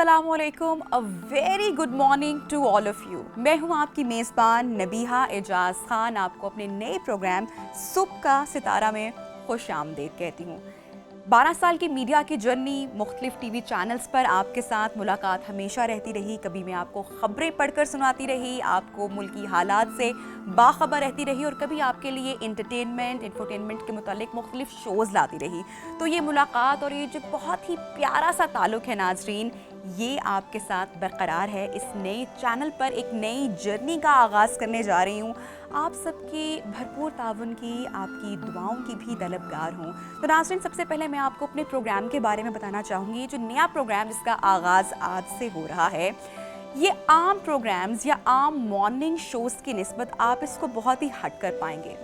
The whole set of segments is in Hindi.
अस्सलामुअलैकुम, a very good morning to all of you. मैं हूं आपकी मेज़बान नबीहा एजाज खान। आपको अपने नए प्रोग्राम सुबह का सितारा में खुश आमदीद कहती हूं। 12 साल की मीडिया की जर्नी, मुख्तलिफ टीवी चैनल्स पर आपके साथ मुलाकात हमेशा रहती रही। कभी मैं आपको खबरें पढ़कर सुनाती रही, आपको मुल्की हालात से बाखबर रहती रही, और कभी आपके लिए इंफोटेनमेंट के मुतालिक मुख्तलिफ शोज़ लाती रही। तो ये मुलाकात और ये जो बहुत ही प्यारा सा ताल्लुक़ है नाजरीन, ये आपके साथ बरकरार है। इस नए चैनल पर एक नई जर्नी का आगाज़ करने जा रही हूँ। आप सबकी भरपूर ताउन की, आपकी दुआओं की भी तलबगार हूँ। तो नाज़रीन, सबसे पहले मैं आपको अपने प्रोग्राम के बारे में बताना चाहूँगी। जो नया प्रोग्राम जिसका आगाज़ आज से हो रहा है, ये आम प्रोग्राम्स या आम मॉर्निंग शोज़ की निस्बत आप इसको बहुत ही हट कर पाएंगे।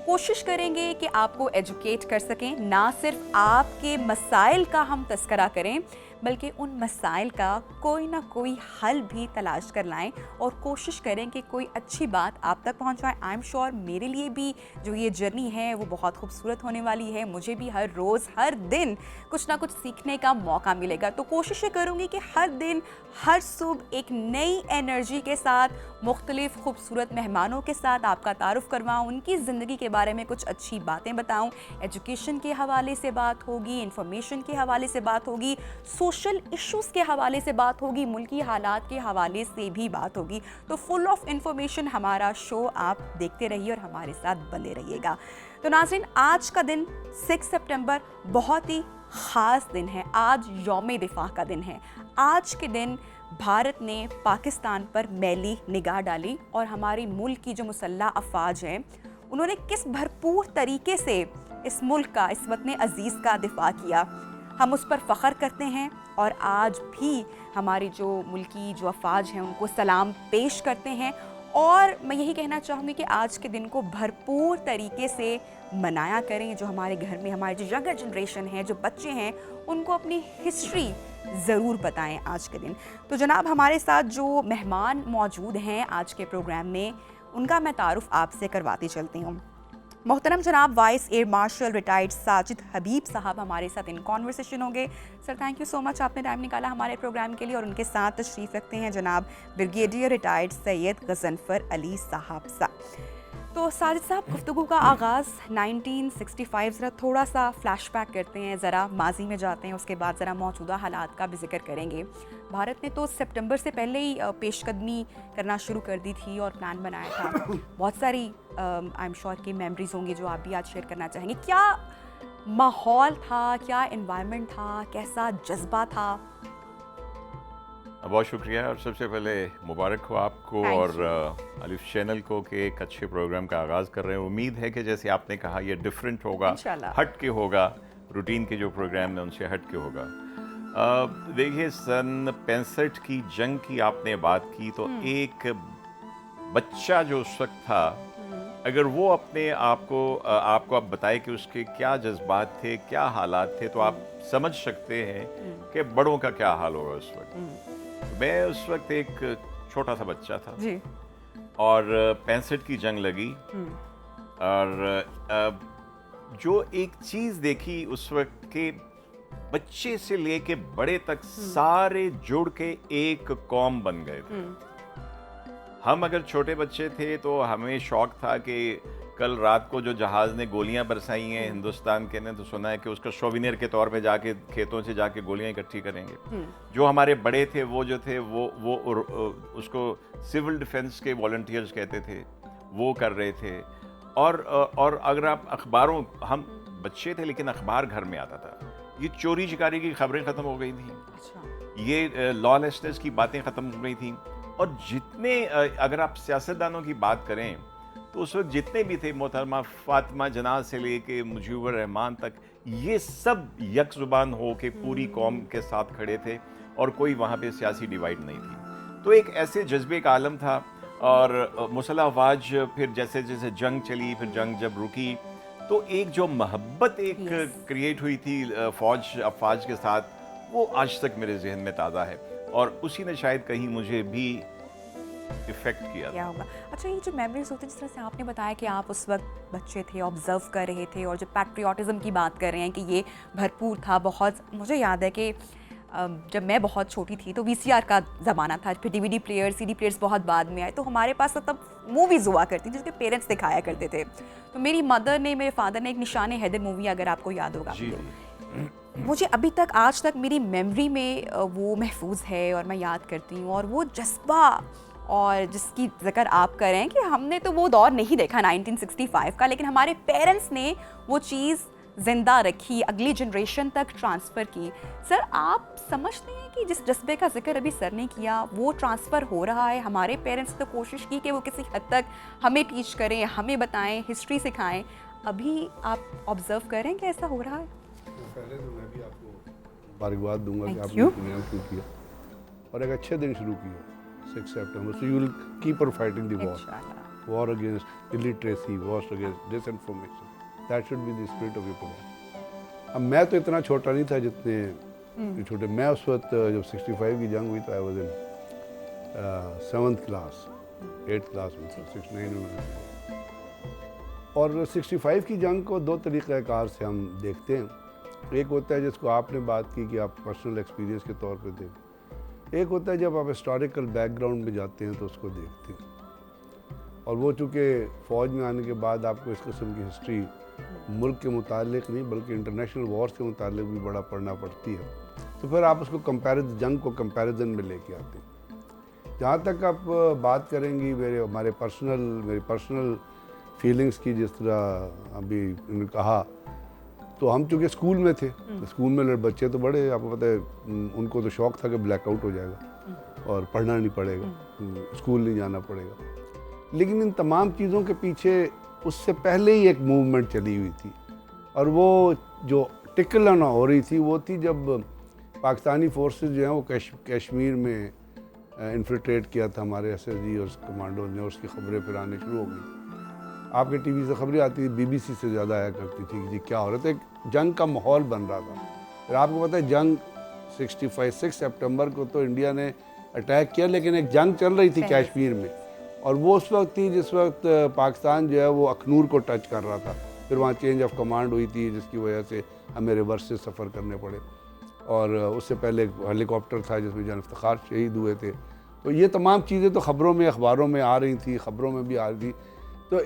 कोशिश करेंगे कि आपको एजुकेट कर सकें, ना सिर्फ आपके मसाइल का हम तस्करा करें, बल्कि उन मसाइल का कोई ना कोई हल भी तलाश कर लाएं, और कोशिश करें कि कोई अच्छी बात आप तक पहुंचाएं। आई एम श्योर मेरे लिए भी जो ये जर्नी है वो बहुत खूबसूरत होने वाली है। मुझे भी हर रोज़ हर दिन कुछ ना कुछ सीखने का मौका मिलेगा। तो कोशिश करूँगी कि हर दिन हर सुबह एक नई एनर्जी के साथ, मुख्तलिफ खूबसूरत मेहमानों के साथ आपका तारुफ करवाऊँ, उनकी ज़िंदगी के बारे में कुछ अच्छी बातें बताऊँ। एजुकेशन के हवाले से बात होगी, इंफॉर्मेशन के हवाले से बात होगी, सोशल इश्यूज़ के हवाले से बात होगी, मुल्की हालात के हवाले से भी बात होगी। तो फुल ऑफ इंफॉर्मेशन हमारा शो आप देखते रहिए और हमारे साथ बने रहिएगा। तो नाज़रीन, आज का दिन 6 सितंबर बहुत ही ख़ास दिन है। आज यौम दिफा का दिन है। आज के दिन भारत ने पाकिस्तान पर मैली निगाह डाली, और हमारे मुल्क की जो मुसल्लह अफ़वाज हैं, उन्होंने किस भरपूर तरीके से इस मुल्क का, इस वतन अज़ीज़ का दिफा किया। हम उस पर फ़ख्र करते हैं, और आज भी हमारी जो मुल्की जो अफ़वाज हैं उनको सलाम पेश करते हैं। और मैं यही कहना चाहूँगी कि आज के दिन को भरपूर तरीके से मनाया करें। जो हमारे घर में हमारी जो यंगर जनरेशन है, जो बच्चे हैं, उनको अपनी हिस्ट्री ज़रूर बताएं आज के दिन। तो जनाब, हमारे साथ जो मेहमान मौजूद हैं आज के प्रोग्राम में, उनका मैं तारुफ आपसे करवाती चलती हूँ। मोहतरम जनाब vice air marshal retired Sajid Habib sahab हमारे साथ इन कॉन्वर्सेशन होंगे। Sir, thank you so much, आपने टाइम निकाला हमारे प्रोग्राम के लिए। और उनके साथ तशरीफ़ रखते हैं जनाब ब्रिगेडियर रिटायर्ड सैयद गज़नफ़र अली साहब तो साजिद साहब, गुफ्तगू का आगाज़ 1965, ज़रा थोड़ा सा फ्लैशबैक करते हैं, ज़रा माजी में जाते हैं, उसके बाद ज़रा मौजूदा हालात का भी जिक्र करेंगे। भारत ने तो सितंबर से पहले ही पेशकदमी करना शुरू कर दी थी और प्लान बनाया था। बहुत सारी आई एम श्योर की मेमोरीज होंगी जो आप भी आज शेयर करना चाहेंगे। क्या माहौल था, क्या एनवायरनमेंट था, कैसा जज्बा था? बहुत शुक्रिया, और सबसे पहले मुबारक हो आपको और अलिफ चैनल को कि एक अच्छे प्रोग्राम का आगाज़ कर रहे हैं। उम्मीद है कि जैसे आपने कहा ये डिफरेंट होगा, हट के होगा, रूटीन के जो प्रोग्राम है उनसे हट के होगा। देखिए, सन 65 की जंग की आपने बात की, तो एक बच्चा जो उस वक्त था, अगर वो अपने आपको आप बताए कि उसके क्या जज्बात थे, क्या हालात थे, तो आप समझ सकते हैं कि बड़ों का क्या हाल होगा उस वक्त। मैं उस वक्त एक छोटा सा बच्चा था जी। और 65 की जंग लगी, और जो एक चीज़ देखी उस वक्त के बच्चे से लेके बड़े तक सारे जुड़ के एक कौम बन गए थे। हम अगर छोटे बच्चे थे तो हमें शौक था कि कल रात को जो जहाज़ ने गोलियां बरसाई हैं हिंदुस्तान के ने, तो सुना है कि उसका सोविनियर के तौर पे जाके खेतों से जाके गोलियां इकट्ठी करेंगे। जो हमारे बड़े थे वो जो थे वो उसको सिविल डिफेंस के वॉलंटियर्स कहते थे, वो कर रहे थे। और अगर आप अखबारों, हम बच्चे थे लेकिन अखबार घर में आता था। ये चोरी चिकारी की खबरें ख़त्म हो गई थी। अच्छा। ये लॉलेसनेस की बातें ख़त्म हो गई थी। और जितने अगर आप सियासतदानों की बात करें तो उस वक्त जितने भी थे, मोहतरमा फातिमा जनाह से लेके मुजीबुर रहमान तक, ये सब यक जुबान हो के पूरी कौम के साथ खड़े थे, और कोई वहाँ पे सियासी डिवाइड नहीं थी। तो एक ऐसे जज्बे का आलम था। और मुसल्लह अफवाज, फिर जैसे जैसे जंग चली, फिर जंग जब रुकी, तो एक जो मोहब्बत एक क्रिएट हुई थी अफवाज के साथ, वो आज तक मेरे जहन में ताज़ा है, और उसी ने शायद कहीं मुझे भी इफेक्ट किया। क्या होगा? अच्छा, ये जो मेमोरीज होती है, जिस तरह से आपने बताया कि आप उस वक्त बच्चे थे, ऑब्जर्व कर रहे थे, और जो पैट्रियाटिज्म की बात कर रहे हैं कि ये भरपूर था बहुत। मुझे याद है कि जब मैं बहुत छोटी थी तो वीसीआर का ज़माना था, फिर डीवीडी प्लेयर, सीडी प्लेयर्स बहुत बाद में आए, तो हमारे पास तो तब मूवीज़ हुआ करती जिसके पेरेंट्स दिखाया करते थे। तो मेरी मदर ने, मेरे फादर ने एक निशान हैदर मूवी, अगर आपको याद होगा, जी मुझे अभी तक, आज तक मेरी मेमोरी में वो महफूज है और मैं याद करती हूँ। और वो जज्बा, और जिसकी जिक्र आप कर रहे हैं कि हमने तो वो दौर नहीं देखा 1965 का, लेकिन हमारे पेरेंट्स ने वो चीज़ जिंदा रखी, अगली जनरेशन तक ट्रांसफ़र की। सर, आप समझते हैं कि जिस जज्बे का जिक्र अभी सर ने किया वो ट्रांसफ़र हो रहा है? हमारे पेरेंट्स ने तो कोशिश की कि वो किसी हद तक हमें टीच करें, हमें बताएं, हिस्ट्री सिखाएं। अभी आप ऑब्जर्व करें कि ऐसा हो रहा है? पहले तो मैं भी आपको मुबारकबाद दूंगा कि Thank आपने you. प्रोग्राम शुरू किया और एक अच्छे दिन शुरू किया 6 सितंबर। So you will keep on fighting the इंशाल्लाह। War against illiteracy, war against disinformation. That should be the spirit of your programme. अब मैं तो इतना छोटा नहीं था जितने छोटे। मैं उस वक्त जब 65 की जंग हुई तो I was in 7th class, 8th class में, 69 में। और 65 की जंग को दो तरीक़ाकार से हम देखते हैं। एक होता है जिसको आपने बात की कि आप पर्सनल एक्सपीरियंस के तौर पे देखें। एक होता है जब आप हिस्टोरिकल बैकग्राउंड में जाते हैं तो उसको देखते हैं। और वो चूँकि फ़ौज में आने के बाद आपको इस किस्म की हिस्ट्री मुल्क के मुतालिक नहीं बल्कि इंटरनेशनल वॉर्स के मुतालिक भी बड़ा पढ़ना पड़ती है, तो फिर आप उसको जंग को कंपैरिजन में लेके आते हैं। जहाँ तक आप बात करेंगी मेरी पर्सनल फीलिंग्स की, जिस तरह अभी उन्होंने कहा, तो हम चूँकि स्कूल में थे, स्कूल में बच्चे तो बड़े, आपको पता है, उनको तो शौक़ था कि ब्लैकआउट हो जाएगा और पढ़ना नहीं पड़ेगा, स्कूल नहीं जाना पड़ेगा। लेकिन इन तमाम चीज़ों के पीछे उससे पहले ही एक मूवमेंट चली हुई थी, और वो जो टिकल ऑन हो रही थी वो थी जब पाकिस्तानी फोर्सेस जो हैं वो कश्मीर में इन्फिल्ट्रेट किया था हमारे एसएसजी और कमांडो ने, उसकी खबरें फिर आने शुरू हो गई। आपके टीवी से खबरें आती थी, बीबीसी से ज़्यादा आया करती थी कि जी क्या हो रहा था। एक जंग का माहौल बन रहा था। फिर आपको पता है जंग 6 सितंबर को तो इंडिया ने अटैक किया, लेकिन एक जंग चल रही थी कश्मीर में, और वो उस वक्त थी जिस वक्त पाकिस्तान जो है वो अखनूर को टच कर रहा था। फिर वहाँ चेंज ऑफ कमांड हुई थी जिसकी वजह से हमें रिवर्स से सफ़र करने पड़े, और उससे पहले एक हेलीकॉप्टर था जिसमें जन इफ्तिखार शहीद हुए थे। तो ये तमाम चीज़ें तो ख़बरों में, अखबारों में आ रही थी, ख़बरों में भी आ रही थी। तो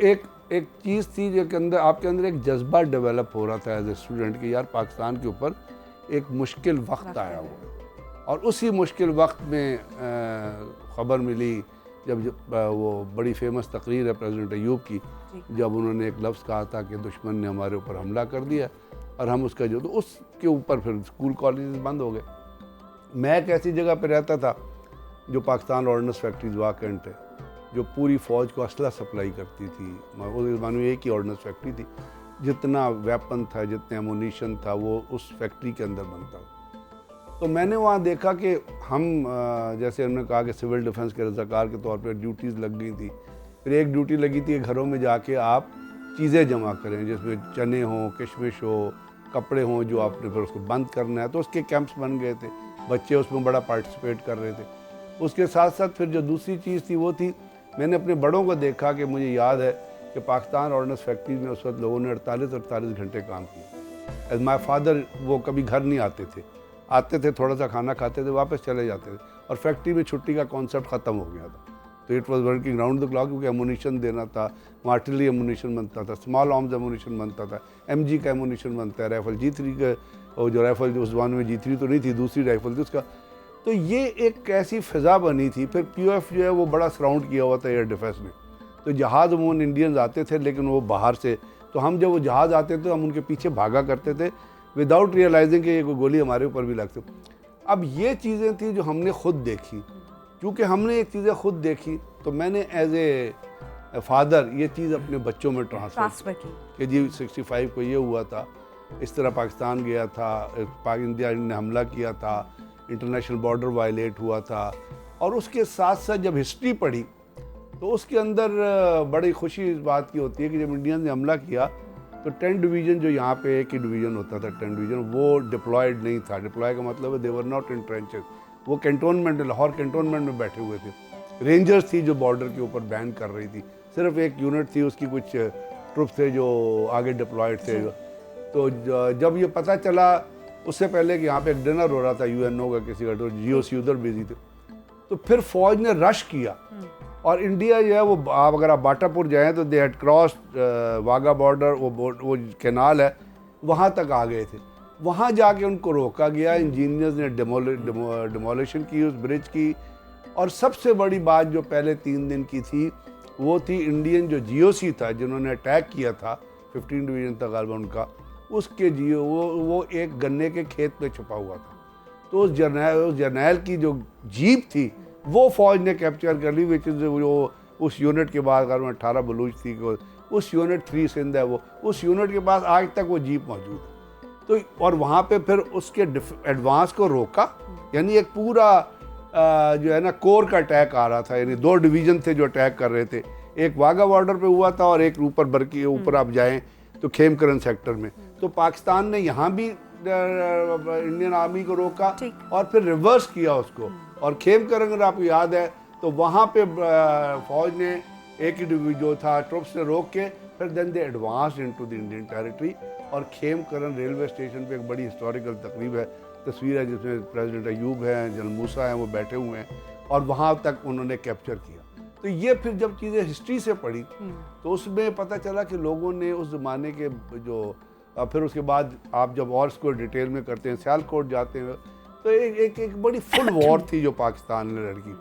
एक चीज़ थी जो के अंदर आपके अंदर एक जज्बा डेवलप हो रहा था एज ए स्टूडेंट कि यार पाकिस्तान के ऊपर एक मुश्किल वक्त आया हुआ है। और उसी मुश्किल वक्त में ख़बर मिली जब वो बड़ी फेमस तकरीर है प्रेसिडेंट अयूब की, जब उन्होंने एक लफ्ज़ कहा था कि दुश्मन ने हमारे ऊपर हमला कर दिया और हम उसका तो उसके ऊपर फिर स्कूल कॉलेज बंद हो गए। मैं एक ऐसी जगह पर रहता था जो पाकिस्तान ऑर्डिनेंस फैक्ट्रीज वाकंट है, जो पूरी फ़ौज को असला सप्लाई करती थी। उस ज़माने में एक ही ऑर्डिनेंस फैक्ट्री थी, जितना वेपन था, जितने एमुनीशन था, वो उस फैक्ट्री के अंदर बनता था। तो मैंने वहाँ देखा कि हम जैसे उन्होंने कहा कि सिविल डिफेंस के रज़ाकार के तौर पर ड्यूटीज़ लग गई थी। फिर एक ड्यूटी लगी थी घरों में जाके आप चीज़ें जमा करें, जिसमें चने हों, किशमिश हो, कपड़े हों, जो आपने फिर उसको बंद करना है। तो उसके कैंप्स बन गए थे, बच्चे उसमें बड़ा पार्टिसिपेट कर रहे थे। उसके साथ साथ फिर जो दूसरी चीज़ थी वो थी, मैंने अपने बड़ों को देखा कि मुझे याद है कि पाकिस्तान ऑर्डिनेंस फैक्ट्री में उस वक्त लोगों ने 48 घंटे काम किया। एज माई फादर वो कभी घर नहीं आते थे, थोड़ा सा खाना खाते थे, वापस चले जाते थे, और फैक्ट्री में छुट्टी का कॉन्सेप्ट ख़त्म हो गया था। तो it was working round the clock, क्योंकि एमुनीशन देना था, आर्टिलरी एमुनीशन बनता था, स्मॉल आर्म्स एमुनीशन बनता था, MG का एमुनीशन बनता है, राइफल G3 का, और जो राइफल उस ज़माने में G3 तो नहीं थी, दूसरी राइफल थी उसका। तो ये एक ऐसी फ़िज़ा बनी थी। फिर POF जो है वो बड़ा सराउंड किया हुआ था एयर डिफेंस में। तो जहाज़ अमूमन इंडियंस आते थे, लेकिन वो बाहर से, तो हम जब वो जहाज़ आते थे हम उनके पीछे भागा करते थे विदाउट रियलाइजिंग कि ये कोई गोली हमारे ऊपर भी लगती। अब ये चीज़ें थी जो हमने ख़ुद देखी। क्योंकि हमने एक चीज़ें ख़ुद देखी, तो मैंने एज ए फादर ये चीज़ अपने बच्चों में ट्रांसफ़र की कि जी 65 को ये हुआ था, इस तरह पाकिस्तान गया था, इंडिया ने हमला किया था, इंटरनेशनल बॉर्डर वायलेट हुआ था। और उसके साथ साथ जब हिस्ट्री पढ़ी तो उसके अंदर बड़ी खुशी इस बात की होती है कि जब इंडियन ने हमला किया तो 10 डिवीज़न, जो यहाँ पे एक ही डिवीज़न होता था 10 डिवीज़न, वो डिप्लॉयड नहीं था। डिप्लॉय का मतलब है दे वर नॉट इन ट्रेंचेस, वो कैंटोनमेंट, लाहौर कैंटोनमेंट में बैठे हुए थे। रेंजर्स थी जो बॉर्डर के ऊपर बैन कर रही थी, सिर्फ एक यूनिट थी उसकी, कुछ ट्रुप्स थे जो आगे डिप्लॉयड थे। तो जब ये पता चला उससे पहले कि यहाँ पे एक डिनर हो रहा था यूएनओ का किसी का, तो जीओसी उधर बिजी थे, तो फिर फौज ने रश किया और इंडिया जो है वो, आप अगर आप बाटापुर जाएं तो they had cross Wagah border, वो कैनाल है वहाँ तक आ गए थे। वहाँ जाके उनको रोका गया, इंजीनियर्स ने डिमोलिशन की उस ब्रिज की। और सबसे बड़ी बात जो पहले 3 दिन की थी वो थी इंडियन जो जीओसी था जिन्होंने अटैक किया था, 15 डिवीजन था गालिबा उनका, उसके वो एक गन्ने के खेत में छुपा हुआ था। तो उस जर्नैल की जो जीप थी वो फौज ने कैप्चर कर ली, विच इज़ जो उस यूनिट के बाद अगर 18 बलूच थी, उस यूनिट 3 सिंध है वो, उस यूनिट के पास आज तक वो जीप मौजूद है। तो और वहाँ पे फिर उसके एडवांस को रोका, यानी एक पूरा जो है ना कोर का अटैक आ रहा था, यानी 2 डिवीज़न थे जो अटैक कर रहे थे, एक वाघा बॉर्डर पे हुआ था और एक ऊपर बरकी ऊपर आप जाएं तो खेमकरन सेक्टर में। तो पाकिस्तान ने यहाँ भी इंडियन आर्मी को रोका और फिर रिवर्स किया उसको, और खेमकरन अगर आपको याद है तो वहाँ पे फौज ने एक ही जो था ट्रुप्स ने रोक के फिर then they advance into the Indian territory. और खेमकरन रेलवे स्टेशन पे एक बड़ी हिस्टोरिकल तकरीब है, तस्वीर है जिसमें प्रेसिडेंट अयूब हैं, जनरल मूसा हैं, वो बैठे हुए हैं और वहाँ तक उन्होंने कैप्चर किया। तो ये फिर जब चीज़ें हिस्ट्री से पढ़ी तो उसमें पता चला कि लोगों ने उस ज़माने के जो फिर उसके बाद आप जब और इसको डिटेल में करते हैं, सियालकोट जाते हैं, तो एक बड़ी फुल वॉर थी जो पाकिस्तान ने लड़ी।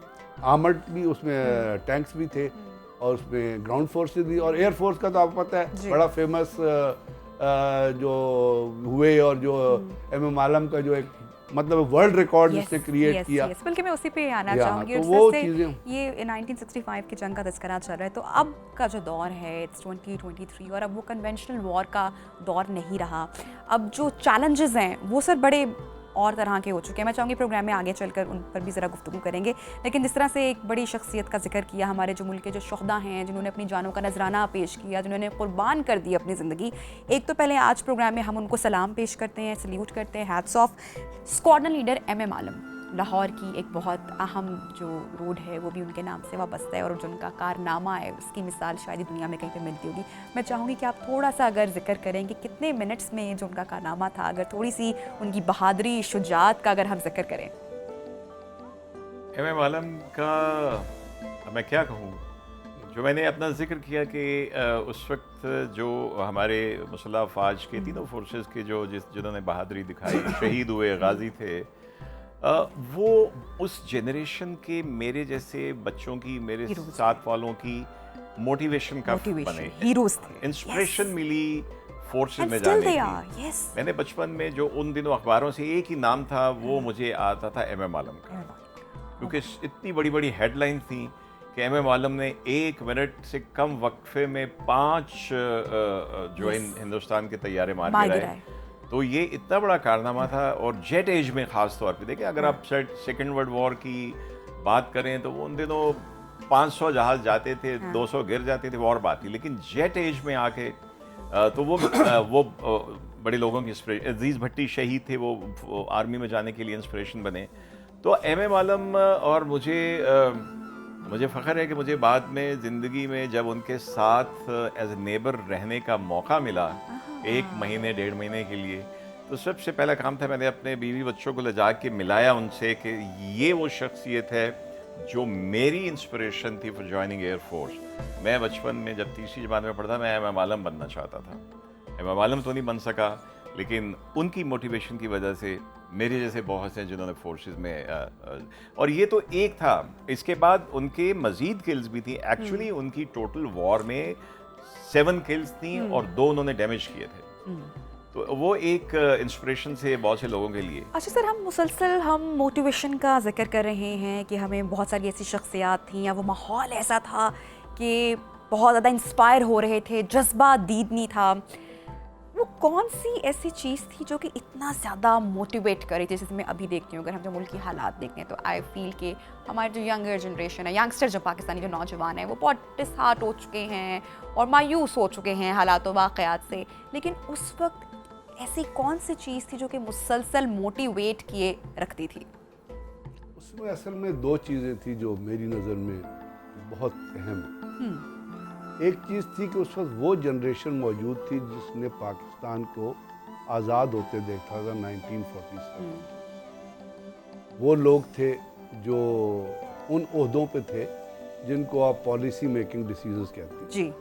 आर्मर्ड भी उसमें टैंक्स भी थे और उसमें ग्राउंड फोर्सेस भी, और एयर फोर्स का तो आपको पता है बड़ा फेमस जो हुए, और जो एम आलम का जो एक मतलब वर्ल्ड रिकॉर्ड जिसने क्रिएट किया। बल्कि मैं उसी पे आना चाहूँगी। तो वो चीज़ें, ये 1965 की जंग का तस्करा चल रहा है, तो अब का जो दौर है इट्स 2023 और अब वो कन्वेंशनल वॉर का दौर नहीं रहा। अब जो चैलेंजेस हैं वो सर बड़े और तरह के हो चुके हैं। मैं चाहूँगी प्रोग्राम में आगे चलकर उन पर भी ज़रा गुफ्तगू करेंगे, लेकिन जिस तरह से एक बड़ी शख्सियत का जिक्र किया, हमारे जो मुल्क के जो शोहदा हैं जिन्होंने अपनी जानों का नजराना पेश किया, जिन्होंने कुर्बान कर दी अपनी ज़िंदगी, एक तो पहले आज प्रोग्राम में हम उनको सलाम पेश करते हैं, सल्यूट करते हैं, hats off. Squadron leader MM आलम, लाहौर की एक बहुत अहम जो रोड है वो भी उनके नाम से वाबस्ता है और जो उनका कारनामा है उसकी मिसाल शायद ही दुनिया में कहीं पे मिलती होगी। मैं चाहूँगी कि आप थोड़ा सा अगर जिक्र करें कि कितने मिनट्स में जो उनका कारनामा था, अगर थोड़ी सी उनकी बहादुरी शुजात का अगर हम जिक्र करें। MM आलम का मैं क्या कहूँ, जो मैंने अपना जिक्र किया कि उस वक्त जो हमारे मुसल्लह अफवाज के तीनों फोर्सेस के जो जिन्होंने बहादुरी दिखाई, शहीद हुए, गाजी थे, वो उस जनरेशन के मेरे जैसे बच्चों की, मेरे साथ वालों की मोटिवेशन का बने, हीरोज थे, इंस्पिरेशन मिली फोर्सेस में जाने की। मैंने बचपन में जो उन दिनों अखबारों से एक ही नाम था वो मुझे आता था MM आलम का, क्योंकि इतनी बड़ी बड़ी हेडलाइन थी कि MM आलम ने 1 मिनट से कम वक्फे में 5 जो हिंदुस्तान के तैयारे मार गिराए। तो ये इतना बड़ा कारनामा था, और जेट एज में ख़ास तौर पे देखिए, अगर आप सेकेंड वर्ल्ड वॉर की बात करें तो वो उन दिनों 500 जहाज़ जाते थे, 200 गिर जाते थे, वो और बात थी, लेकिन जेट एज में आके तो वो बड़े लोगों की इंस्पिरेशन। अजीज़ भट्टी शहीद थे, वो आर्मी में जाने के लिए इंस्पिरेशन बने। तो MM आलम, और मुझे फ़ख्र है कि मुझे बाद में ज़िंदगी में जब उनके साथ एज ए नेबर रहने का मौका मिला 1 महीने 1.5 महीने के लिए, तो सबसे पहला काम था मैंने अपने बीवी बच्चों को ले जा के मिलाया उनसे कि ये वो शख्सियत है जो मेरी इंस्पिरेशन थी फॉर जॉइनिंग एयर फोर्स। मैं बचपन में जब 3री जमात में पढ़ता, मैं MM आलम बनना चाहता था। MM आलम तो नहीं बन सका, लेकिन उनकी मोटिवेशन की वजह से मेरे जैसे बहुत से जिन्होंने फोर्सेस में और ये तो एक था, इसके बाद उनके मज़ीद किल्स भी थी। एक्चुअली उनकी टोटल वॉर में 7 किल्स थी और 2 उन्होंने डैमेज किए थे। तो वो एक इंस्पिरेशन से बहुत से लोगों के लिए। अच्छा सर, हम मुसलसल मोटिवेशन का जिक्र कर रहे हैं कि हमें बहुत सारी ऐसी शख्सियात थी या वो माहौल ऐसा था कि बहुत ज़्यादा इंस्पायर हो रहे थे, जज्बा दीदनी था। वो कौन सी ऐसी चीज़ थी जो कि इतना ज़्यादा मोटिवेट कर रही थी? जैसे मैं अभी देखती हूँ, अगर हम जो मुल्क की हालात देखते हैं तो आई फील कि हमारे जो यंगर जनरेशन है, यंगस्टर जो पाकिस्तानी जो नौजवान है, वो बहुत डिसहार्ट हो चुके हैं और मायूस हो चुके हैं हालात व वाक़यात से। लेकिन उस वक्त ऐसी कौन सी चीज़ थी जो कि मुसलसल मोटिवेट किए रखती थी? उसमें असल में 2 चीज़ें थी जो मेरी नज़र में बहुत अहम है। एक चीज़ थी कि उस वक्त वो जनरेशन मौजूद थी जिसने पाकिस्तान को आज़ाद होते देखा था 1947। वो लोग थे जो उन ओहदों पे थे जिनको आप पॉलिसी मेकिंग डिसीजंस कहते हैं। जी।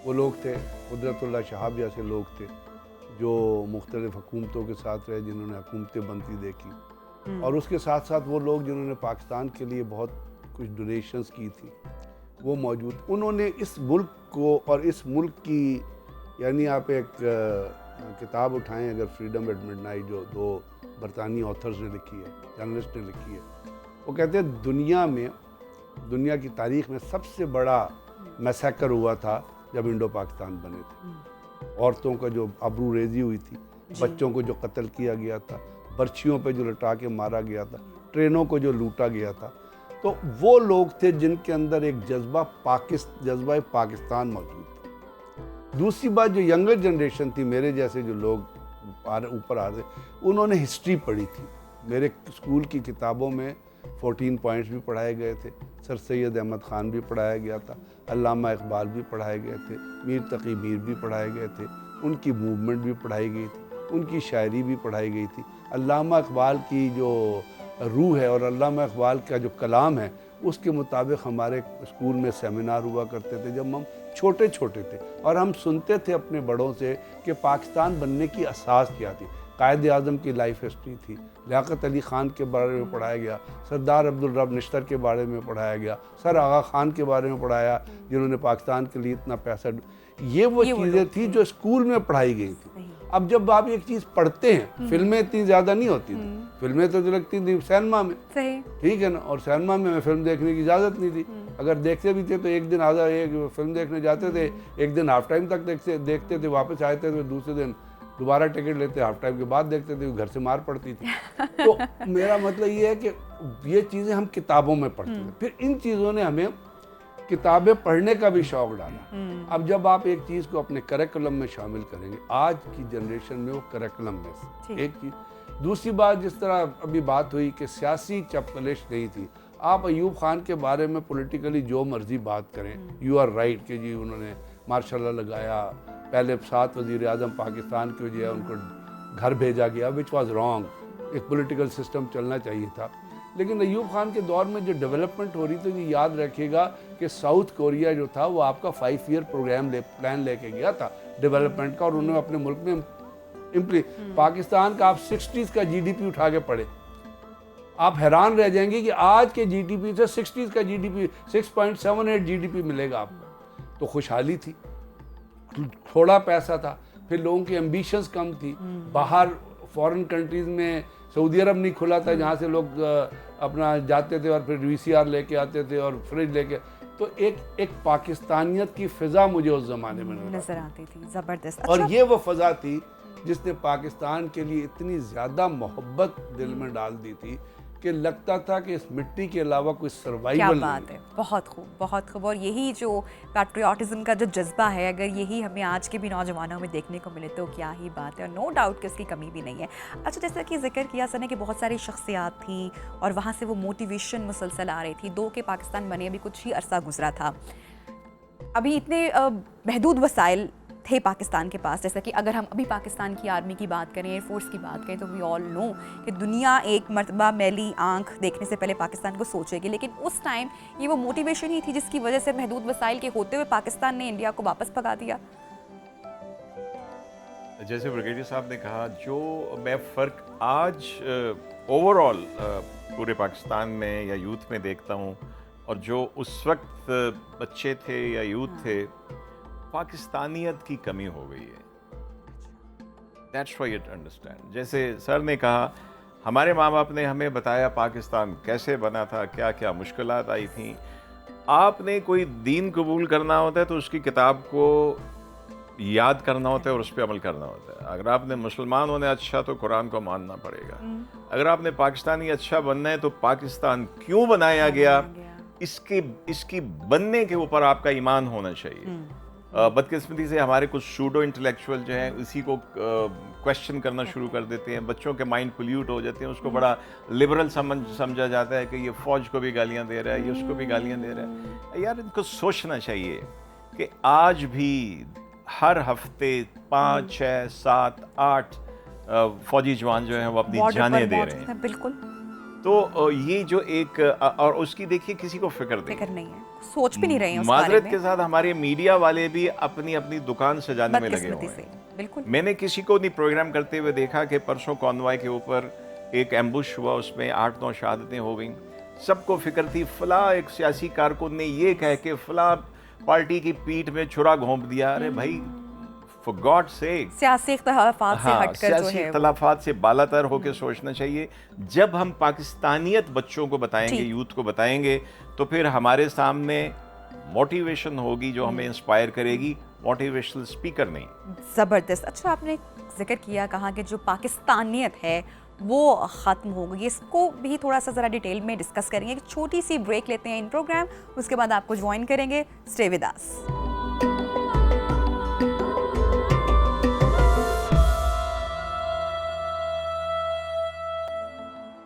वो लोग थे, कुदरतुल्लाह शहाब जैसे लोग थे जो मुख्तलिफ हुकूमतों के साथ रहे, जिन्होंने हुकूमतें बनती देखी, और उसके साथ साथ वो लोग जिन्होंने पाकिस्तान के लिए बहुत कुछ डोनेशंस की थी, वो मौजूद। उन्होंने इस मुल्क को और इस मुल्क की, यानी आप एक किताब उठाएं अगर, फ्रीडम एट मिडनाइट, जो 2 बरतानी ऑथर्स ने लिखी है, जर्नलिस्ट ने लिखी है, वो कहते हैं दुनिया की तारीख में सबसे बड़ा मैसेकर हुआ था जब इंडो पाकिस्तान बने थे। औरतों का जो आबरू रेजी हुई थी, बच्चों को जो कत्ल किया गया था, बर्छियों पे जो लटा के मारा गया था, ट्रेनों को जो लूटा गया था, तो वो लोग थे जिनके अंदर एक जज्बा पाकिस्तान मौजूद था। दूसरी बात, जो यंगर जनरेशन थी, मेरे जैसे जो लोग ऊपर आ रहे, उन्होंने हिस्ट्री पढ़ी थी। मेरे स्कूल की किताबों में 14 पॉइंट्स भी पढ़ाए गए थे, सर सैयद अहमद ख़ान भी पढ़ाया गया था, अल्लामा इकबाल भी पढ़ाए गए थे, मीर तकी मीर भी पढ़ाए गए थे, उनकी मूवमेंट भी पढ़ाई गई थी, उनकी शायरी भी पढ़ाई गई थी। अल्लामा इकबाल की जो रूह है और अल्लामा इकबाल का जो कलाम है, उसके मुताबिक हमारे स्कूल में सेमिनार हुआ करते थे जब हम छोटे छोटे थे, और हम सुनते थे अपने बड़ों से कि पाकिस्तान बनने की असास क्या थी। कायद आज़म की लाइफ हिस्ट्री थी, लियाकत अली ख़ान के बारे में पढ़ाया गया, सरदार अब्दुल रब निश्तर के बारे में पढ़ाया गया, सर आगा ख़ान के बारे में पढ़ाया जिन्होंने पाकिस्तान के लिए इतना पैसा। ये वो चीज़ें थी जो स्कूल में पढ़ाई गई थी। अब जब आप एक चीज़ पढ़ते हैं, फिल्में इतनी ज़्यादा नहीं होती थी, फिल्में तो लगती थी सिनेमा में, ठीक है ना, और सिनेमा में हमें फिल्म देखने की इजाज़त नहीं थी। अगर देखते भी थे तो एक दिन आधा एक फिल्म देखने जाते थे, एक दिन हाफ टाइम तक देखते थे, वापस आए थे तो दूसरे दिन दोबारा टिकट लेते, हाफ टाइम के बाद देखते थे, घर से मार पड़ती थी। तो मेरा मतलब ये है कि ये चीज़ें हम किताबों में पढ़ते थे, फिर इन चीज़ों ने हमें किताबें पढ़ने का भी शौक़ डाला। अब जब आप एक चीज़ को अपने करिकुलम में शामिल करेंगे, आज की जनरेशन में वो करिकुलम में एक चीज़। दूसरी बात, जिस तरह अभी बात हुई कि सियासी चपकलिश नहीं थी, आप अयूब खान के बारे में पॉलिटिकली जो मर्जी बात करें, यू आर राइट कि जी उन्होंने मार्शल लॉ लगाया, पहले 7 वज़ीर आज़म पाकिस्तान की वजह उनको घर भेजा गया, विच वाज रॉन्ग, एक पॉलिटिकल सिस्टम चलना चाहिए था। लेकिन अयूब खान के दौर में जो डेवलपमेंट हो रही थी, ये याद रखिएगा कि साउथ कोरिया जो था वो आपका 5 ईयर प्लान लेके गया था डेवलपमेंट का, और उन्होंने अपने मुल्क में पाकिस्तान का आप 60s का GDP उठा के पढ़े, आप हैरान रह जाएंगे कि आज के GDP से 60s का GDP 6.78 GDP मिलेगा आपको। तो खुशहाली थी, थोड़ा पैसा था, फिर लोगों की एम्बिशंस कम थी, बाहर फॉरेन कंट्रीज़ में सऊदी अरब नहीं खुला था जहाँ से लोग अपना जाते थे और फिर VCR लेके आते थे और फ्रिज लेके, तो एक पाकिस्तानियत की फ़िज़ा मुझे उस ज़माने में नज़र आती थी, ज़बरदस्त। और ये वो फ़िज़ा थी जिसने पाकिस्तान के लिए इतनी ज़्यादा मोहब्बत दिल में डाल दी थी कि लगता था कि इस मिट्टी के अलावा कोई सर्वाइवल क्या नहीं। बात है, बहुत खूब, बहुत खूब। और यही जो पैट्रियाटिज़म का जो जज्बा है, अगर यही हमें आज के भी नौजवानों में देखने को मिले तो क्या ही बात है, और नो डाउट कि उसकी कमी भी नहीं है। अच्छा, जैसा कि जिक्र किया सर ने कि बहुत सारी शख्सियात थी और वहाँ से वो मोटिवेशन मुसलसल आ रही थी। 2 के पाकिस्तान बने अभी कुछ ही अरसा गुजरा था, अभी इतने महदूद वसाइल थे पाकिस्तान के पास, जैसा कि अगर हम अभी पाकिस्तान की आर्मी की बात करें, एयरफोर्स की बात करें, तो वी ऑल नो कि दुनिया एक मरतबा मैली आंख देखने से पहले पाकिस्तान को सोचेगी। लेकिन उस टाइम ये वो मोटिवेशन ही थी जिसकी वजह से महदूद वसाइल के होते हुए पाकिस्तान ने इंडिया को वापस भगा दिया। जैसे ब्रिगेडियर साहब ने कहा, जो मैं फ़र्क आज ओवरऑल पूरे पाकिस्तान में या यूथ में देखता हूँ, और जो उस वक्त बच्चे थे या यूथ थे, पाकिस्तानियत की कमी हो गई है। That's why you understand. जैसे सर ने कहा, हमारे माँ बाप ने हमें बताया पाकिस्तान कैसे बना था, क्या क्या मुश्किलात आई थी। आपने कोई दीन कबूल करना होता है तो उसकी किताब को याद करना होता है और उस पर अमल करना होता है। अगर आपने मुसलमान होने अच्छा तो कुरान को मानना पड़ेगा। अगर आपने पाकिस्तानी अच्छा बनना है तो पाकिस्तान क्यों बनाया गया, इसकी बनने के ऊपर आपका ईमान होना चाहिए। बदकिस्मती से हमारे कुछ सूडो इंटेलेक्चुअल जो हैं इसी को क्वेश्चन करना शुरू कर देते हैं, बच्चों के माइंड पोल्यूट हो जाते हैं, उसको बड़ा लिबरल समझा जाता है कि ये फ़ौज को भी गालियां दे रहा है, ये उसको भी गालियां दे रहा है। यार, इनको सोचना चाहिए कि आज भी हर हफ्ते 5, 6, 7, 8 फौजी जवान जो हैं वो अपनी बॉर्डर जानें पर दे मौजूद रहे हैं। हैं, बिल्कुल तो ये जो एक और उसकी देखिए किसी को फिक्र नहीं फिक्र नहीं है, सोच भी नहीं रहे हैं उस बारे माजरत में। के साथ हमारे मीडिया वाले भी अपनी अपनी दुकान सजाने में लगे हुए बदकिस्मती से, हैं। बिल्कुल। मैंने किसी को नहीं प्रोग्राम करते हुए देखा कि परसों कॉन्वॉय के ऊपर एक एम्बुश हुआ, उसमें 8-9 शहादतें हो गई। सबको फिक्र थी फला एक सियासी कारकुन ने ये कह के फला पार्टी की पीठ में छुरा घोंप दिया। अरे भाई फॉर गॉड सेक, सियासी इख्तिलाफात से हाँ, हटकर जो सियासी है वो इख्तिलाफात से बालातर होकर सोचना चाहिए। जब हम पाकिस्तानियत बच्चों को बताएंगे, ठीक। यूथ को बताएंगे, तो फिर हमारे सामने मोटिवेशन होगी जो हमें इंस्पायर करेगी, मोटिवेशनल स्पीकर नहीं। ज़बरदस्त। अच्छा, आपने जिक्र किया, कहा कि जो पाकिस्तानियत है वो ख़त्म हो गई। इसको भी थोड़ा सा ज़रा डिटेल में डिस्कस करेंगे। एक छोटी सी ब्रेक लेते हैं इन प्रोग्राम, उसके बाद आपको ज्वाइन करेंगे। Stay with us.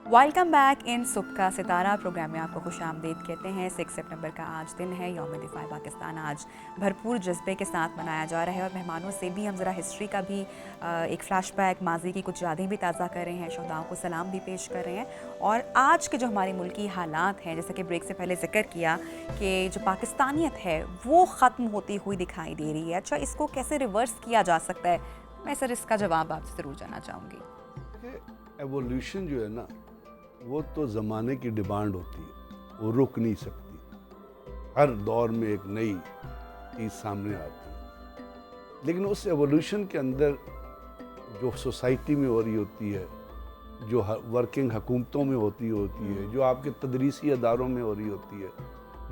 Welcome back in सुबह का सितारा प्रोग्राम में आपको खुश आमदीद कहते हैं। 6 सितंबर का आज दिन है, यौम दिफाए पाकिस्तान आज भरपूर जज्बे के साथ मनाया जा रहा है। और मेहमानों से भी हम ज़रा हिस्ट्री का भी एक फ़्लैशबैक, माजी की कुछ यादें भी ताज़ा कर रहे हैं, शहदाओं को सलाम भी पेश कर रहे हैं। और आज के जो हमारे मुल्की हालात हैं, जैसे कि ब्रेक से पहले जिक्र किया कि जो पाकिस्तानियत है वो ख़त्म होती हुई दिखाई दे रही है। अच्छा, इसको कैसे रिवर्स किया जा सकता है? मैं सर इसका जवाब आपसे ज़रूर जानना चाहूँगी। एवोल्यूशन जो है ना, वो तो ज़माने की डिमांड होती है, वो रुक नहीं सकती। हर दौर में एक नई चीज़ सामने आती है, लेकिन उस एवोल्यूशन के अंदर जो सोसाइटी में हो रही होती है, जो वर्किंग हुकूमतों में होती है, जो आपके तदरीसी अदारों में हो रही होती है,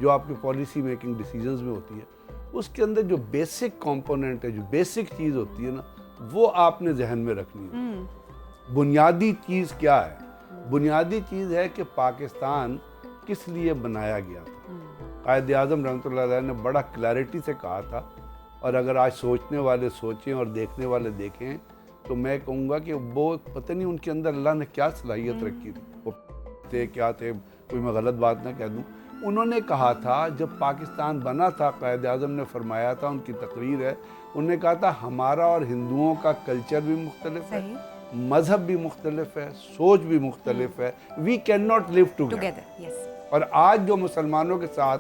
जो आपके पॉलिसी मेकिंग डिसीजंस में होती है, उसके अंदर जो बेसिक कंपोनेंट है, जो बेसिक चीज़ होती है ना, वो आपने जहन में रखनी है। बुनियादी चीज़ क्या है? बुनियादी चीज़ है कि पाकिस्तान किस लिए बनाया गया था। कायद-ए-आज़म रहमतुल्लाह अलैह ने बड़ा क्लैरिटी से कहा था, और अगर आज सोचने वाले सोचें और देखने वाले देखें तो मैं कहूँगा कि वो पता नहीं उनके अंदर अल्लाह ने क्या सलाहियत रखी थी, वो थे क्या थे, कोई मैं गलत बात ना कह दूँ। उन्होंने कहा था, जब पाकिस्तान बना था, कायद-ए-आज़म ने फरमाया था, उनकी तकरीर है, उन्होंने कहा था हमारा और हिंदुओं का कल्चर भी मुख्तलिफ है, मज़हब भी मुख्तलिफ है, सोच भी मुख्तलिफ है, we can not live together. और आज जो मुसलमानों के साथ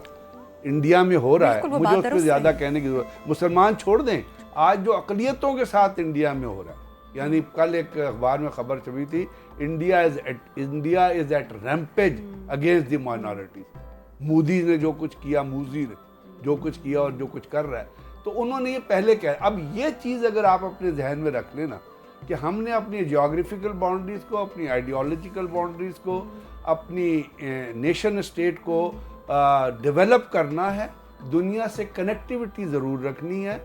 इंडिया में हो रहा है, मुझे उस पर ज़्यादा कहने की जरूरत, मुसलमान छोड़ दें, आज जो अक़लियतों के साथ इंडिया में हो रहा है, यानी कल एक अखबार में खबर छपी थी, India is at rampage against the minorities. Modi ने जो कुछ किया, मूजी ने जो कुछ किया और जो कुछ कर रहा है, तो उन्होंने ये पहले कहा। अब ये चीज़ अगर आप अपने जहन में रख लेना कि हमने अपनी जियोग्राफिकल बाउंड्रीज़ को, अपनी आइडियोलॉजिकल बाउंड्रीज़ को, अपनी नेशन स्टेट को डेवलप करना है, दुनिया से कनेक्टिविटी ज़रूर रखनी है,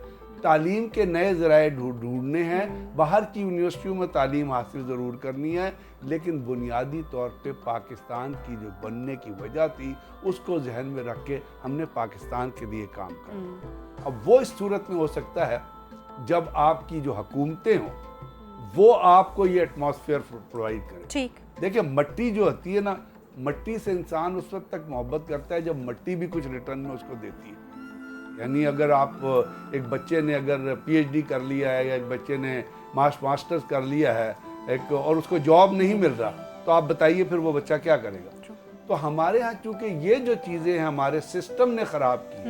तालीम के नए ज़राए ढूंढने हैं, बाहर की यूनिवर्सिटियों में तालीम हासिल ज़रूर करनी है, लेकिन बुनियादी तौर पे पाकिस्तान की जो बनने की वजह थी उसको जहन में रख के हमने पाकिस्तान के लिए काम करना। अब वो इस सूरत में हो सकता है जब आपकी जो हुकूमतें हों वो आपको ये एटमॉस्फेयर प्रोवाइड करें। ठीक, देखिए मट्टी जो होती है ना, मट्टी से इंसान उस वक्त तक मोहब्बत करता है जब मट्टी भी कुछ रिटर्न में उसको देती है। यानी अगर आप एक बच्चे ने अगर पीएचडी कर लिया है या एक बच्चे ने मास्टर्स कर लिया है एक, और उसको जॉब नहीं मिल रहा, तो आप बताइए फिर वो बच्चा क्या करेगा। तो हमारे यहाँ चूँकि ये जो चीज़ें हैं हमारे सिस्टम ने ख़राब की,